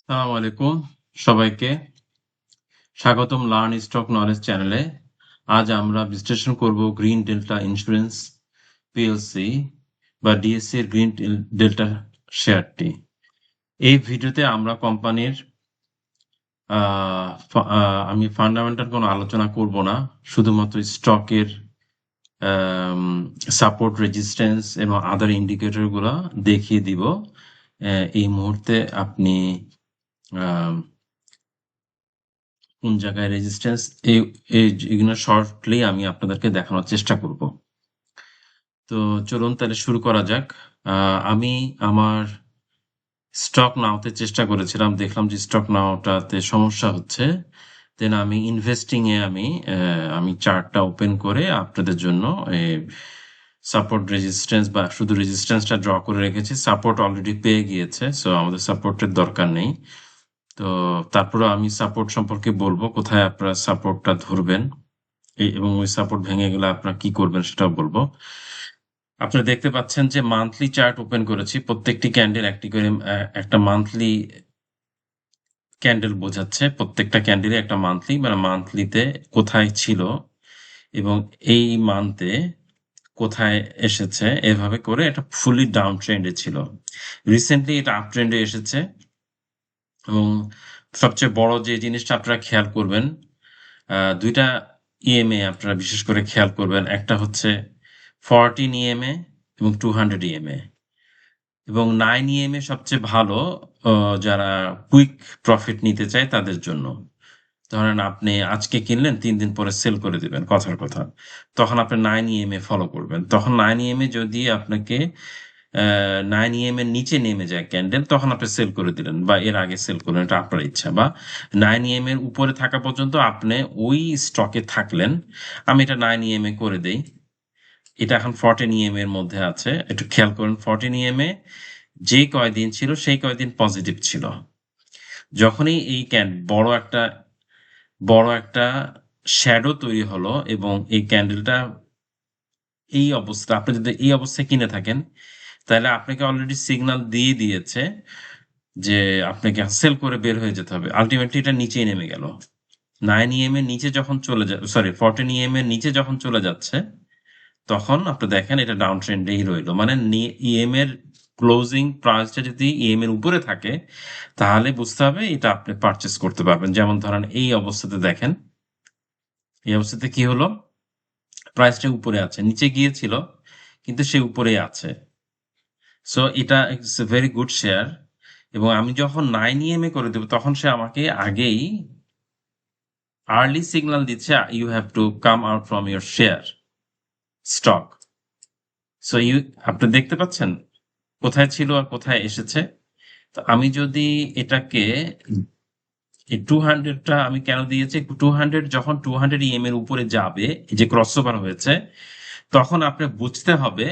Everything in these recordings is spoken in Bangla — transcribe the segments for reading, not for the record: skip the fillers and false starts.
আসসালামু আলাইকুম সবাইকে স্বাগতম লার্ন স্টক নলেজ চ্যানেলে। আজ আমরা বিশ্লেষণ করব গ্রিন ডেল্টা ইন্স্যুরেন্স পিএলসি বা ডিএসসি এর গ্রিন ডেল্টা শেয়ারটি। এই ভিডিওতে আমরা কোম্পানির আমি ফান্ডামেন্টাল কোনো আলোচনা করব না, শুধুমাত্র স্টকের সাপোর্ট, রেজিস্ট্যান্স এবং আদার ইন্ডিকেটর গুলা দেখিয়ে দিব। এই মুহূর্তে আপনি কোন জায়গায় রেজিস্ট্যান্স, এগুলো শর্টলি আমি আপনাদেরকে দেখানোর চেষ্টা করব। তো চলুন তাহলে শুরু করা যাক। আমি আমার স্টক নাওতে চেষ্টা করেছিলাম, দেখলাম যে স্টক নাওটাতে সমস্যা হচ্ছে। দেন আমি ইনভেস্টিং এ আমি চার্টটা ওপেন করে আপনাদের জন্য সাপোর্ট, রেজিস্ট্যান্স বা শুধু রেজিস্ট্যান্সটা ড্র করে রেখেছি। সাপোর্ট অলরেডি পেয়ে গিয়েছে, সো আমাদের সাপোর্টের দরকার নেই। তো তারপরে আমি সাপোর্ট সম্পর্কে বলবো, কোথায় আপনারা সাপোর্টটা ধরবেন এবং ওই সাপোর্ট ভেঙে গেলে আপনারা কি করবেন সেটাও বলবো। আপনারা দেখতে পাচ্ছেন যে মান্থলি চার্ট ওপেন করেছি, প্রত্যেকটি ক্যান্ডেল একটি করে একটা মান্থলি ক্যান্ডেল বোঝাচ্ছে। প্রত্যেকটা ক্যান্ডেলে একটা মান্থলি, মানে মান্থলিতে কোথায় ছিল এবং এই মান্থে কোথায় এসেছে, এভাবে করে এটা ফুলি ডাউন ট্রেন্ডে ছিল। রিসেন্টলি এটা আপ ট্রেন্ডে এসেছে এবং সবচেয়ে বড় যে জিনিসটা আপনারা খেয়াল করবেন, দুইটা ইএমএ আপনারা বিশেষ করে খেয়াল করবেন। একটা হচ্ছে 14 ইএমএ এবং 200 ইএমএ এবং 9 ইএমএ সবচেয়ে ভালো যারা কুইক প্রফিট নিতে চায় তাদের জন্য। ধরেন আপনি আজকে কিনলেন, 3 দিন পরে সেল করে দিবেন, কথার কথা। তখন আপনি 9 ইএমএ ফলো করবেন। তখন 9 ইএমএ যদি আপনাকে 9 ইএমএ এর নিচে নেমে যায় ক্যান্ডেল, তখন আপনি সেল করে দিলেন বা এর আগে সেল করলেন, এটা আপনার ইচ্ছা। বা 9 ইএমএ এর উপরে থাকা পর্যন্ত আপনি ওই স্টকে থাকলেন। আমি এটা 9 ইএমএ করে দেই। এটা এখন 14 ইএমএ এর মধ্যে আছে, একটু খেয়াল করুন। 14 ইএমএ যে কয়দিন ছিল সেই কয়দিন পজিটিভ ছিল। যখনই এই বড় একটা শ্যাডো তৈরি হলো এবং এই ক্যান্ডেলটা এই অবস্থা, আপনি যদি এই অবস্থায় কিনে থাকেন, তাহলে আপনাকে অলরেডি সিগন্যাল দিয়ে দিয়েছে যে আপনাকে সেল করে বের হয়ে যেতে হবে। আলটিমেটলি এটা নিচেই নেমে গেল। 9 ইএম এর নিচে যখন চলে যায়, সরি 14 ইএম এর নিচে যখন চলে যাচ্ছে, তখন আপনি দেখেন এটা ডাউন ট্রেন্ডেই রইলো। মানে ইএম এর ক্লোজিং প্রাইসটা যদি ইএম এর উপরে থাকে, তাহলে বুঝতে হবে এটা আপনি পারচেস করতে পারবেন। যেমন ধরেন এই অবস্থাতে দেখেন, এই অবস্থাতে কি হলো, প্রাইসটা উপরে আছে, নিচে গিয়েছিল কিন্তু সে উপরেই আছে। সো এটা it's a very good share. এবং আমি যখন 9 ইএমএ করে দেবো, তখন সে আমাকে আগেই আর্লি সিগন্যাল দিচ্ছে, you have to come out from your share stock. So আপনি দেখতে পাচ্ছেন কোথায় ছিল আর কোথায় এসেছে। তো আমি যদি এটাকে, এই 200টা আমি কেন দিয়েছি, 200 যখন 200 ইএম এর উপরে যাবে, এই যে ক্রস ওভার হয়েছে, তখন আপনি বুঝতে হবে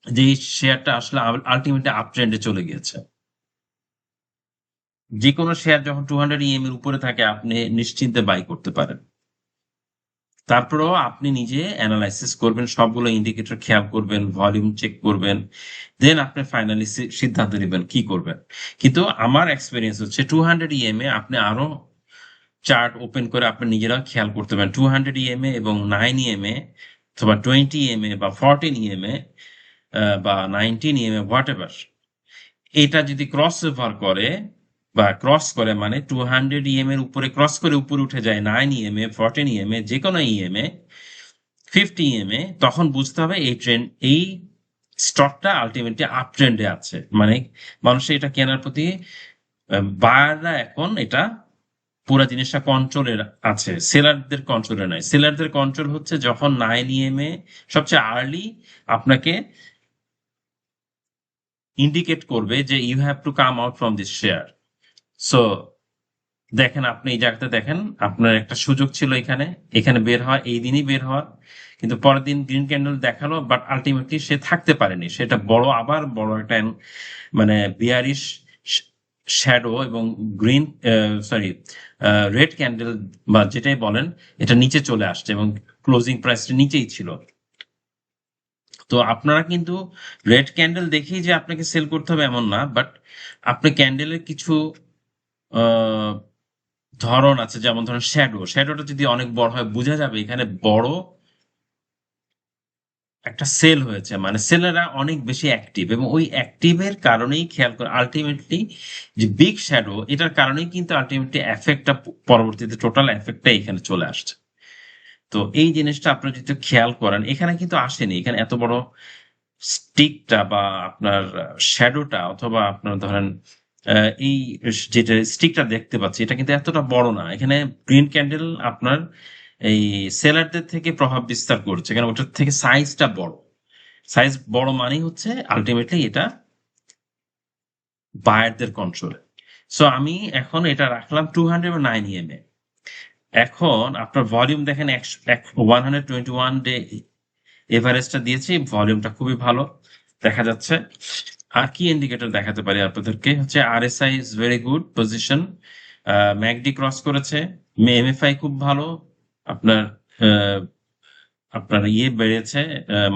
যে এই শেয়ারটা আসলে আলটিমেটলি আপ ট্রেন্ডে চলে গিয়েছে। যে কোনো শেয়ার যখন 200 ইএম এর উপরে থাকে, আপনি নিশ্চিন্তে বাই করতে পারেন। তারপরেও আপনি নিজে অ্যানালাইসিস করবেন, সবগুলো ইন্ডিকেটর খেয়াল করবেন, ভলিউম চেক করবেন, দেন আপনি ফাইনালি সিদ্ধান্ত নেবেন কি করবেন। কিন্তু আমার এক্সপিরিয়েন্স হচ্ছে 200 ইএমএ আপনি আরো চার্ট ওপেন করে আপনি নিজেরা খেয়াল করতে পারেন। 200 ইএমএ এবং 9 ইএমএ অথবা 20 ইএমএ বা 14 ইএমএ বা 19 ইএমএ, হোয়াট এভার, এটা যদি ক্রস ওভার করে বা ক্রস করে, মানে 200 ইএম এর উপরে ক্রস করে উপরে উঠে যায় 9 ইএমএ, 14 ইএমএ, যে কোনো ইএমএ, 50 ইএমএ, তখন বুঝতে হবে এই স্টকটা আলটিমেটলি আপ ট্রেন্ডে আছে। মানে মানুষের এটা কেনার প্রতি, বায়াররা এখন এটা পুরো জিনিসটা কন্ট্রোলের আছে, সেলারদের কন্ট্রোলে নাই। সেলারদের কন্ট্রোল হচ্ছে যখন 9 ইএমএ সবচেয়ে আর্লি আপনাকে ইন্ডিকেট করবে যে you have to come out from this share. So দেখেন, আপনি এই জায়গাতে দেখেন, আপনার একটা সুযোগ ছিল এখানে এখানে বের হওয়া, এই দিনই বের হওয়া, কিন্তু পরের দিন গ্রিন ক্যান্ডেল দেখালো, বাট আলটিমেটলি সে থাকতে পারেনি। সেটা আবার বড় একটা মানে বিয়ারিশ শ্যাডো এবং গ্রিন, সরি, রেড ক্যান্ডেল বা যেটাই বলেন, এটা নিচে চলে আসছে এবং ক্লোজিং প্রাইসটা নিচেই ছিল। তো আপনারা কিন্তু রেড ক্যান্ডেল দেখেই যে আপনাকে সেল করতে হবে এমন না, বাট আপনি ক্যান্ডেলের কিছু ধরন আছে, যেমন ধরেন শ্যাডোটা যদি অনেক বড় হয় বোঝা যাবে এখানে বড় একটা সেল হয়েছে, মানে সেলেরা অনেক বেশি অ্যাক্টিভ, এবং ওই অ্যাক্টিভের কারণেই খেয়াল করে আলটিমেটলি যে বিগ শ্যাডো, এটার কারণেই কিন্তু আলটিমেটলি এফেক্টটা পরবর্তীতে টোটাল এফেক্টটা এখানে চলে আসছে। তো এই জিনিসটা আপনারা যদি খেয়াল করেন, এখানে কিন্তু আসেনি, এখানে এত বড় স্টিকটা বা আপনার শ্যাডোটা, অথবা আপনার ধরেন এই যেটা স্টিকটা দেখতে পাচ্ছি এটা কিন্তু এতটা বড় না। এখানে গ্রিন ক্যান্ডেল আপনার এই সেলারদের থেকে প্রভাব বিস্তার করছে, কারণ ওটার থেকে সাইজটা বড়। সাইজ বড় মানেই হচ্ছে আলটিমেটলি এটা বায়ারদের কন্ট্রোলে। সো আমি এখন এটা রাখলাম 209 EMA। এখন আপনার ভলিউম দেখেন 121 ডে এভারেজটা দিয়েছি, ভলিউমটা খুবই ভালো দেখা যাচ্ছে। আর কি ইন্ডিকেটর দেখাতে পারি আপনাদেরকে, হচ্ছে RSI is very good position, McD cross করেছে, এমএফআই খুব ভালো, আপনার আহ, আপনার ইয়ে বেড়েছে,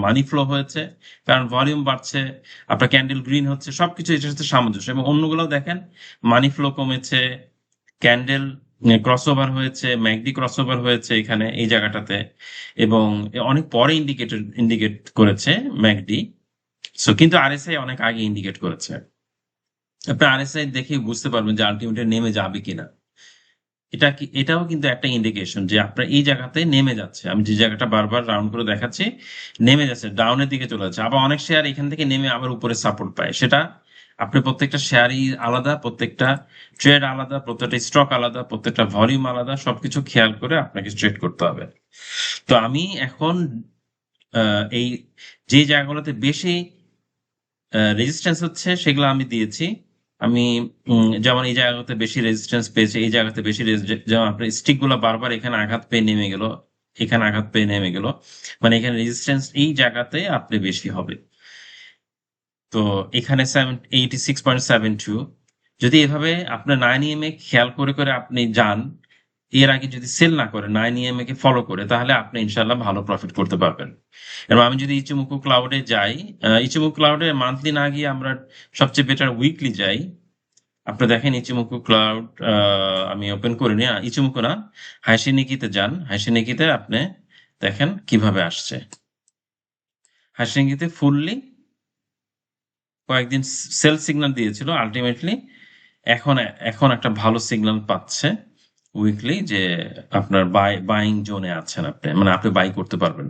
মানি ফ্লো হয়েছে, কারণ ভলিউম বাড়ছে, আপনার ক্যান্ডেল গ্রিন হচ্ছে, সবকিছু এটার সাথে সামঞ্জস্য। এবং অন্যগুলো দেখেন, মানি ফ্লো কমেছে, ক্যান্ডেল ক্রসওভার হয়েছে, ম্যাকডি ক্রসওভার হয়েছে এখানে এই জায়গাটাতে, এবং অনেক পরে ইন্ডিকেট করেছে ম্যাকডি। সো কিন্তু আরএসআই অনেক আগে ইন্ডিকেট করেছে। আপনি আরএসআই দেখেই বুঝতে পারবেন যে আলটিমেটলি নেমে যাবে কিনা। এটাও কিন্তু একটা ইন্ডিকেশন যে আপনার এই জায়গাতে নেমে যাচ্ছে। আমি যে জায়গাটা বারবার রাউন্ড করে দেখাচ্ছি, নেমে যাচ্ছে, ডাউনের দিকে চলে যাচ্ছে। আবার অনেক শেয়ার এখান থেকে নেমে আবার উপরে সাপোর্ট পায়। সেটা আপনি প্রত্যেকটা শেয়ারই আলাদা, প্রত্যেকটা ট্রেড আলাদা, প্রত্যেকটা স্টক আলাদা, প্রত্যেকটা ভলিউম আলাদা, সবকিছু খেয়াল করে আপনাকে ট্রেড করতে হবে। তো আমি এখন এই যে জায়গাগুলোতে বেশি রেজিস্ট্যান্স হচ্ছে সেগুলো আমি দিয়েছি। আমি যেমন এই জায়গাতে বেশি রেজিস্ট্যান্স পেয়েছে, এই জায়গাতে বেশি যেমন আপনার স্টিক গুলো বারবার এখানে আঘাত পেয়ে নেমে গেল, এখানে আঘাত পেয়ে নেমে গেল, মানে এখানে রেজিস্ট্যান্স এই জায়গাতে আপনি বেশি হবে। তো এখানে 86.72, যদি এভাবে আপনার 9 EMA খেয়াল করে করে আপনি যান, এর আগে যদি সেল না করে 9 EMA কে ফলো করে, তাহলে আপনি ইনশাল্লাহ ভালো প্রফিট করতে পারবেন। এবং আমি যদি ইচিমুকু ক্লাউডে যাই, ইচিমুকু ক্লাউডে মান্থলি না গিয়ে আমরা সবচেয়ে বেটার উইকলি যাই। আপনি দেখেন ইচিমুকু ক্লাউড, আমি ওপেন করিনি, ইচিমুকু না, হাইসিনিকিতে যান। হাইসিনিকিতে আপনি দেখেন কিভাবে আসছে। হাইসিনিকিতে ফুললি কয়েকদিন সেল সিগন্যাল দিয়েছিল, আলটিমেটলি এখন এখন একটা ভালো সিগন্যাল পাচ্ছে উইকলি, যে আপনার বাইং জোনে আছেন আপনি, মানে আপনি বাই করতে পারবেন।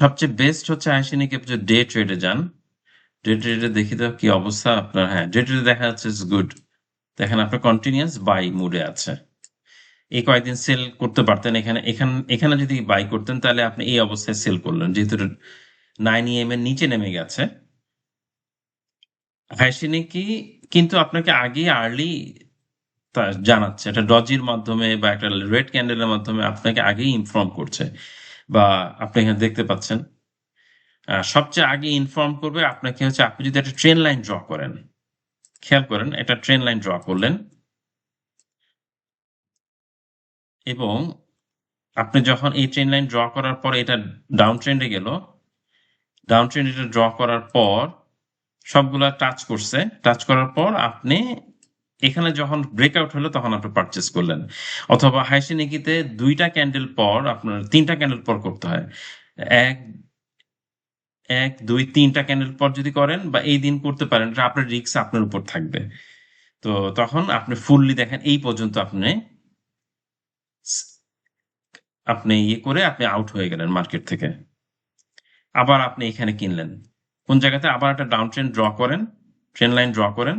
সবচেয়ে বেস্ট হচ্ছে আইসিনিক যে ডে ট্রেডে যান। ডে ট্রেডে দেখি তো কি অবস্থা আপনার। হ্যাঁ, ডে ট্রেডে দেখা যাচ্ছে গুড। দেখেন আপনার কন্টিনিউয়াস বাই মুডে আছে। এই কয়েকদিন সেল করতে পারতেন, এখানে যদি বাই করতেন তাহলে আপনি এই অবস্থায় সেল করলেন, যেহেতু 9 EM এর নিচে নেমে গেছে। হাইসিনিকি কিন্তু আপনাকে আগে আর্লি জানাচ্ছে, একটা ডজির মাধ্যমে বা একটা রেড ক্যান্ডেলের মাধ্যমে আপনাকে আগেই ইনফর্ম করছে, বা আপনি এখানে দেখতে পাচ্ছেন সবচেয়ে আগে ইনফর্ম করবে আপনাকে হচ্ছে, আপনি যদি একটা ট্রেন লাইন ড্র করেন, খেয়াল করেন, একটা ট্রেন লাইন ড্র করলেন, এবং আপনি যখন এই ট্রেন লাইন ড্র করার পর এটা ডাউন ট্রেন্ডে গেল, ডাউন ট্রেন্ড এটা ড্র করার পর সবগুলা টাচ করছে, টাচ করার পর আপনি এখানে যখন ব্রেকআউট হলো তখন আপনি পারচেস করলেন। অথবা হাইসিনিকিতে 3টা ক্যান্ডেল পর করতে হয়। এক এক দুই 3টা ক্যান্ডেল পর যদি করেন বা এই দিন করতে পারেন, এটা আপনার রিস্ক আপনার উপর থাকবে। তো তখন আপনি ফুললি দেখেন এই পর্যন্ত আপনি ইয়ে করে আপনি আউট হয়ে গেলেন মার্কেট থেকে। আবার আপনি এখানে কিনলেন কোন জায়গাতে, আবার একটা ডাউন ট্রেন ড্র করেন, ট্রেন লাইন ড্র করেন,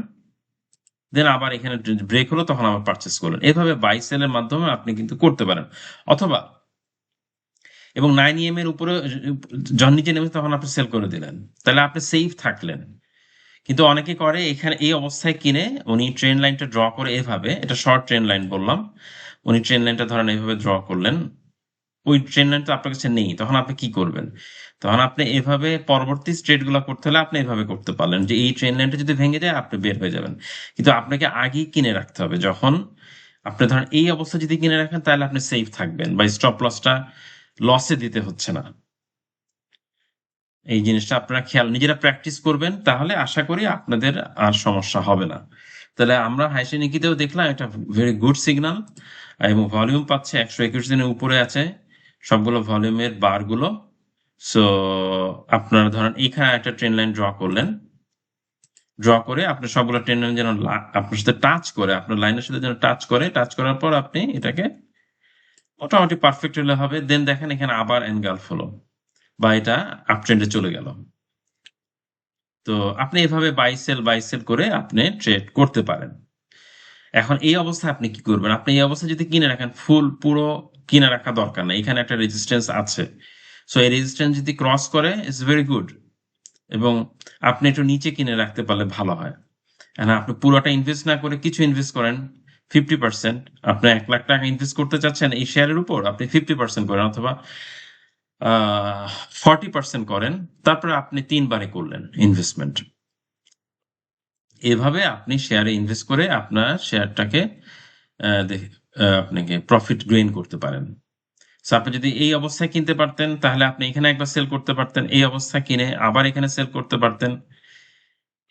দেন আবার এখানে ব্রেক হলো তখন আবার পারচেস করলেন। এভাবে বাই সেলের মাধ্যমে আপনি কিন্তু করতে পারেন। অথবা এবং 9 EM এর উপরে যখন নিচে নেমেছে তখন আপনি সেল করে দিলেন, তাহলে আপনি সেফ থাকলেন। কিন্তু অনেকে করে এখানে এই অবস্থায় কিনে, উনি ট্রেন লাইনটা ড্র করে এভাবে, এটা শর্ট ট্রেন লাইন বললাম, উনি ট্রেন লাইনটা ধরেন এভাবে ড্র করলেন, ওই ট্রেন লাইন তো আপনার কাছে নেই, তখন আপনি কি করবেন? তখন আপনি এভাবে পরবর্তী স্ট্রেট গুলা করতে হলে আপনি এভাবে করতে পারলেন, যে এই ট্রেন লাইনটা যদি ভেঙে যায় আপনি বের হয়ে যাবেন। কিন্তু আপনাকে আগেই কিনে রাখতে হবে। যখন আপনি ধরেন এই অবস্থা যদি কিনে রাখেন তাহলে আপনি সেফ থাকবেন, বা স্টপ লসটা লসে দিতে হচ্ছে না। এই জিনিসটা আপনারা নিজেরা প্র্যাকটিস করবেন, তাহলে আশা করি আপনাদের আর সমস্যা হবে না। তাহলে আমরা হাইসি নিকিতেও দেখলাম এটা ভেরি গুড সিগন্যাল, এবং ভলিউম পাচ্ছে 121 দিনের উপরে আছে সবগুলো ভলিউমের বারগুলো। সো আপনারা ধরেন এখানে একটা ট্রেন লাইন ড্র করলেন, ড্র করে আপনার সবগুলো ট্রেন লাইন যেন আপনার সাথে টাচ করে, আপনার লাইনের সাথে যেন টাচ করে, টাচ করার পর আপনি এটাকে মোটামুটি পারফেক্ট হলে হবে। দেন দেখেন এখানে আবার এনগালফ হলো বা এটা আপ ট্রেন্ডে চলে গেল। তো আপনি এভাবে বাই সেল করে আপনি ট্রেড করতে পারেন। এখন এই অবস্থায় আপনি কি করবেন? আপনি এই অবস্থায় যদি কিনে রাখেন, পুরো কিনে রাখা দরকার নেই, এখানে একটা রেজিস্ট্যান্স আছে। সো এই রেজিস্ট্যান্স যদি ক্রস করে ইটস ভেরি গুড, এবং আপনি একটু নিচে কিনে রাখতে পারলে ভালো হয়। আর আপনি পুরোটা ইনভেস্ট না করে কিছু ইনভেস্ট করেন 50%। আপনি 1 লাখ টাকা ইনভেস্ট করতে চাচ্ছেন এই শেয়ারের উপর, আপনি 50% করেন, অথবা 40% করেন, তারপরে আপনি 3 বারে করলেন ইনভেস্টমেন্ট। এভাবে আপনি শেয়ারে ইনভেস্ট করে আপনার শেয়ারটাকে আপনাকে প্রফিট গেইন করতে পারেন। সো আপনি যদি এই অবস্থায় কিনতে পারতেন তাহলে আপনি এখানে একবার সেল করতে পারতেন, এই অবস্থায় কিনে আবার এখানে সেল করতে পারতেন।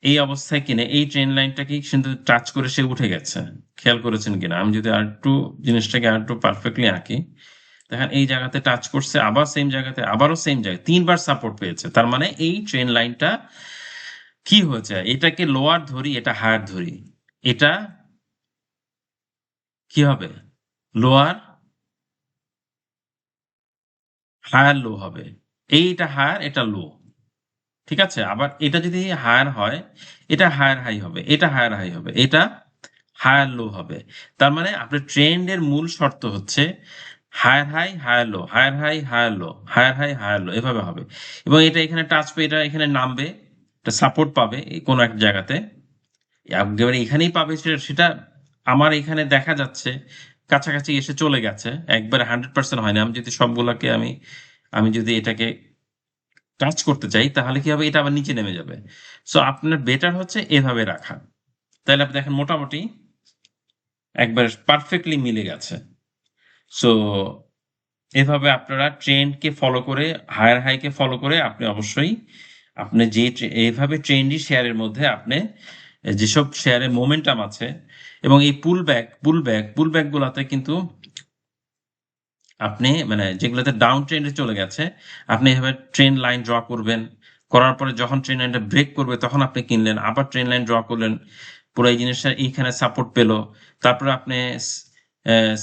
এই অবস্থায় কিনে এই ট্রেন লাইনটাকে কিন্তু টাচ করে সে উঠে গেছে, খেয়াল করেছেন কিনা? আমি যদি আর একটু জিনিসটাকে আর একটু পারফেক্টলি আঁকি, দেখেন এই জায়গাতে টাচ করছে, আবার সেম জায়গাতে, আবারও সেম জায়গায় 3 বার সাপোর্ট পেয়েছে। তার মানে এই ট্রেন লাইনটা কি হয়েছে, এটাকে লোয়ার ধরি, এটা হায়ার ধরি, এটা কি হবে? লোয়ার হায়ার লো হবে, এইটা হায়ার এটা লো, ঠিক আছে? আবার এটা যদি হায়ার হয়, এটা হায়ার হাই হবে, এটা হায়ার হাই হবে, এটা হায়ার লো হবে। তার মানে আপনার ট্রেন্ডের মূল শর্ত হচ্ছে higher high higher low, higher high higher low, higher high higher low, এভাবে হবে। এবং এটা এখানে টাচ পেয়ে এটা এখানে নামবে, এটা সাপোর্ট পাবে কোনো এক জায়গাতে, একেবারে এখানেই পাবে সেটা সেটা আমার এখানে দেখা যাচ্ছে কাছাকাছি এসে চলে গেছে, একবারে 100% হয়নি। আমি যদি সবগুলাকে আমি আমি যদি এটাকে টাচ করতে চাই তাহলে কি হবে, এটা আবার নিচে নেমে যাবে। সো আপনার বেটার হচ্ছে এভাবে রাখা, তাহলে আপনি দেখেন মোটামুটি একবার পারফেক্টলি মিলে গেছে। সো এভাবে আপনারা ট্রেন্ডকে ফলো করে, হায়ার হাইকে ফলো করে আপনি অবশ্যই আপনি যে এইভাবে ট্রেন্ডি শেয়ারের মধ্যে আপনি যেসব শেয়ারের মোমেন্টাম আছে, এবং এই পুলব্যাক গুলাতে কিন্তু আপনি মানে যেগুলোতে ডাউন ট্রেন্ডে চলে গেছে, আপনি এভাবে ট্রেন লাইন ড্র করবেন, করার পরে যখন ট্রেন লাইনটা ব্রেক করবে তখন আপনি কিনলেন, আবার ট্রেন লাইন ড্র করলেন, পুরো এই জিনিসটা এইখানে সাপোর্ট পেলো, তারপরে আপনি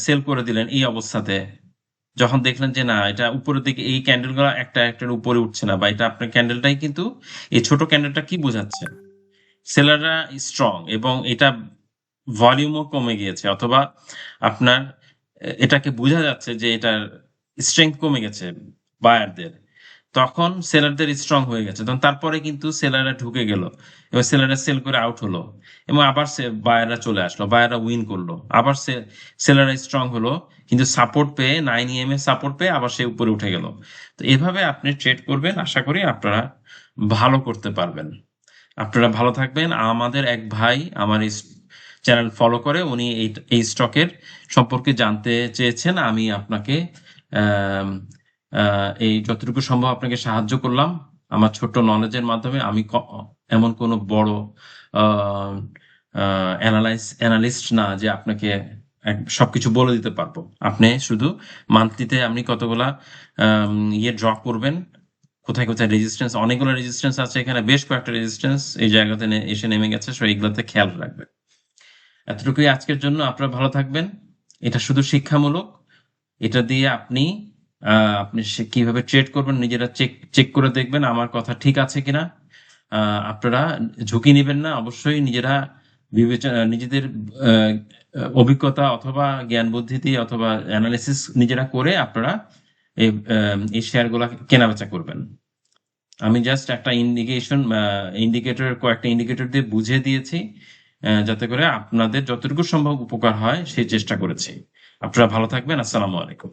সেল করে দিলেন এই অবস্থাতে। যখন দেখলেন যে না এটা উপরের দিকে এই ক্যান্ডেলগুলো একটা একটার উপরে উঠছে না, বা এটা আপনার ক্যান্ডেলটাই কিন্তু, এই ছোট ক্যান্ডেলটা কি বোঝাচ্ছে, সেলাররা স্ট্রং এবং এটা ভলিউমও কমে গিয়েছে, অথবা আপনার এটাকে বোঝা যাচ্ছে যে এটার স্ট্রেংথ কমে গেছে বায়ারদের, তখন সেলারদের স্ট্রং হয়ে গেছে, তখন তারপরে কিন্তু সেলাররা ঢুকে গেল, এবার সেলাররা সেল করে আউট হলো, এবং আবার বায়াররা চলে আসলো, বায়াররা উইন করলো, আবার সেলাররা স্ট্রং হলো, কিন্তু সাপোর্ট পেয়ে 9 EM এর সাপোর্ট পেয়ে আবার সে উপরে উঠে গেল। তো এভাবে আপনি ট্রেড করবেন, আশা করি আপনারা ভালো করতে পারবেন। আপনারা ভালো থাকবেন। আমাদের এক ভাই আমার এই চ্যানেল ফলো করে, উনি এই স্টকের সম্পর্কে জানতে চেয়েছেন, আমি আপনাকে আম, এই যতটুকু সম্ভব আপনাকে সাহায্য করলাম আমার ছোট্ট নলেজের মাধ্যমে। আমি এমন কোনো বড় অ্যানালিস্ট না যে আপনাকে সবকিছু বলে দিতে পারবো। আপনি শুধু মান্থলিতে আপনি কতগুলা ইয়ে ড্র করবেন, কোথায় কোথায় রেজিস্ট্যান্স, অনেকগুলো রেজিস্ট্যান্স আছে এখানে, বেশ কয়েকটা রেজিস্ট্যান্স এই জায়গাতে এসে নেমে গেছে, সো এইগুলোতে খেয়াল রাখবেন। এতটুকুই আজকের জন্য, আপনারা ভালো থাকবেন। এটা শুধু শিক্ষামূলক, এটা দিয়ে আপনি আপনি কিভাবে ট্রেড করবেন নিজেরা চেক চেক করে দেখবেন আমার কথা ঠিক আছে কিনা। আপনারা ঝুঁকি নেবেন না, অবশ্যই নিজেরা বিবেচনা, নিজেদের আহ, অভিজ্ঞতা অথবা জ্ঞান বুদ্ধি দিয়ে অথবা অ্যানালিসিস নিজেরা করে আপনারা এই শেয়ারগুলো কেনা বেচা করবেন। আমি জাস্ট একটা কয়েকটা ইন্ডিকেটর দিয়ে বুঝিয়ে দিয়েছি, যাতে করে আপনাদের যতটুকু সম্ভব উপকার হয় সেই চেষ্টা করেছি। আপনারা ভালো থাকবেন। আসসালামু আলাইকুম।